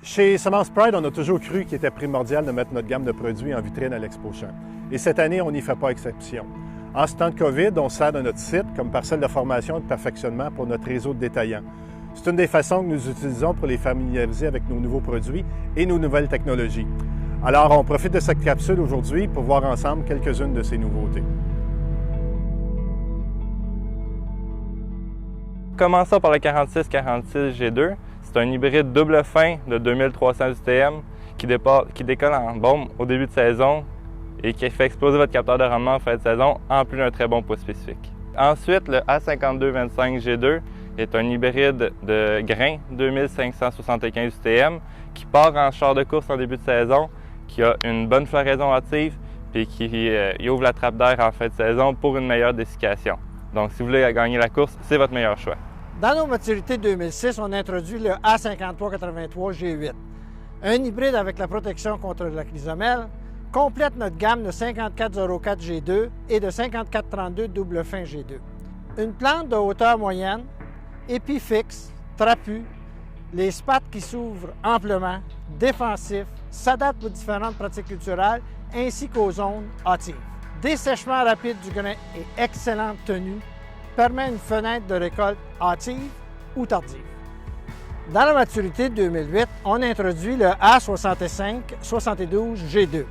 Chez Semence Pride, on a toujours cru qu'il était primordial de mettre notre gamme de produits en vitrine à l'Expo Champ. Et cette année, on n'y fait pas exception. En ce temps de COVID, on sert de notre site comme parcelle de formation et de perfectionnement pour notre réseau de détaillants. C'est une des façons que nous utilisons pour les familiariser avec nos nouveaux produits et nos nouvelles technologies. Alors, on profite de cette capsule aujourd'hui pour voir ensemble quelques-unes de ces nouveautés. Commençons par le 4646 G2. C'est un hybride double fin de 2300 UTM qui décolle en bombe au début de saison et qui fait exploser votre capteur de rendement en fin de saison, en plus d'un très bon poids spécifique. Ensuite, le A5225 G2 est un hybride de grain 2575 UTM qui part en char de course en début de saison, qui a une bonne floraison hâtive et qui ouvre la trappe d'air en fin de saison pour une meilleure dessiccation. Donc, si vous voulez gagner la course, c'est votre meilleur choix. Dans nos maturités 2006, on a introduit le A5383 G8. Un hybride avec la protection contre la chrysomèle complète notre gamme de 5404 G2 et de 5432 double fin G2. Une plante de hauteur moyenne, épi fixe, trapu, les spats qui s'ouvrent amplement, défensif, s'adapte aux différentes pratiques culturelles ainsi qu'aux zones hâtives. Dessèchement rapide du grain et excellente tenue permet une fenêtre de récolte hâtive ou tardive. Dans la maturité de 2008, on introduit le A6572 G2,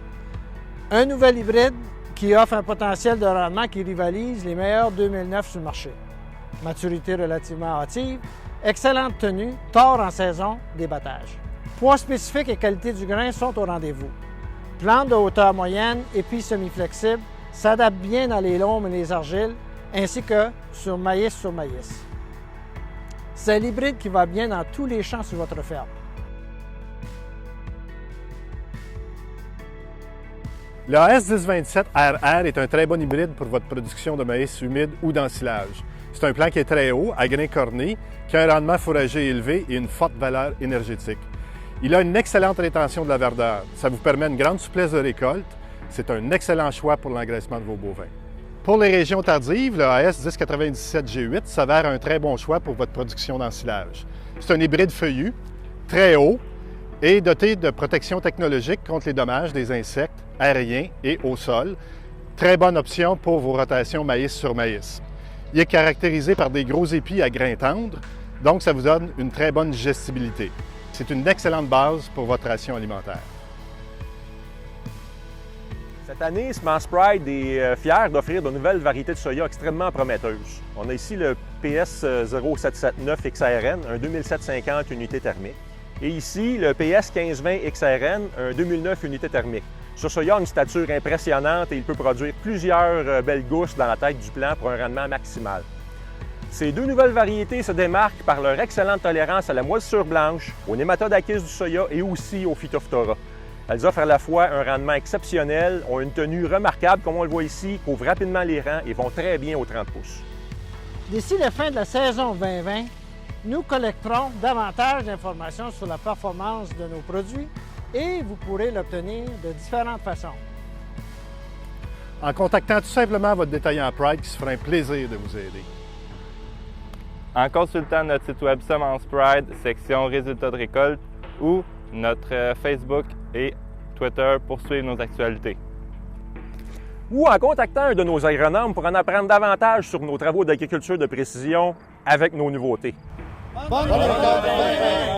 un nouvel hybride qui offre un potentiel de rendement qui rivalise les meilleurs 2009 sur le marché. Maturité relativement hâtive, excellente tenue, tard en saison, débattage. Poids spécifique et qualité du grain sont au rendez-vous. Plante de hauteur moyenne, épis semi-flexible, s'adapte bien dans les lombes et les argiles, ainsi que sur maïs. C'est l'hybride qui va bien dans tous les champs sur votre ferme. Le AS1027 RR est un très bon hybride pour votre production de maïs humide ou d'ensilage. C'est un plant qui est très haut, à grains cornés, qui a un rendement fourragé élevé et une forte valeur énergétique. Il a une excellente rétention de la verdeur. Ça vous permet une grande souplesse de récolte. C'est un excellent choix pour l'engraissement de vos bovins. Pour les régions tardives, le AS1097 G8 s'avère un très bon choix pour votre production d'ensilage. C'est un hybride feuillu, très haut et doté de protection technologique contre les dommages des insectes aériens et au sol. Très bonne option pour vos rotations maïs sur maïs. Il est caractérisé par des gros épis à grains tendres, donc ça vous donne une très bonne digestibilité. C'est une excellente base pour votre ration alimentaire. Cette année, Semence Pride est fier d'offrir de nouvelles variétés de soya extrêmement prometteuses. On a ici le PS 0779 XRN, un 2750 unités thermiques. Et ici, le PS 1520 XRN, un 2009 unités thermiques. Ce soya a une stature impressionnante et il peut produire plusieurs belles gousses dans la tête du plant pour un rendement maximal. Ces deux nouvelles variétés se démarquent par leur excellente tolérance à la moisissure blanche, aux nématodes acquises du soya et aussi au Phytophthora. Elles offrent à la fois un rendement exceptionnel, ont une tenue remarquable, comme on le voit ici, couvrent rapidement les rangs et vont très bien aux 30 pouces. D'ici la fin de la saison 2020, nous collecterons davantage d'informations sur la performance de nos produits et vous pourrez l'obtenir de différentes façons. En contactant tout simplement votre détaillant Pride qui se fera un plaisir de vous aider. En consultant notre site web Semence Pride, section résultats de récolte ou notre Facebook et Twitter pour suivre nos actualités. Ou en contactant un de nos agronomes pour en apprendre davantage sur nos travaux d'agriculture de précision avec nos nouveautés. Bonne récolte!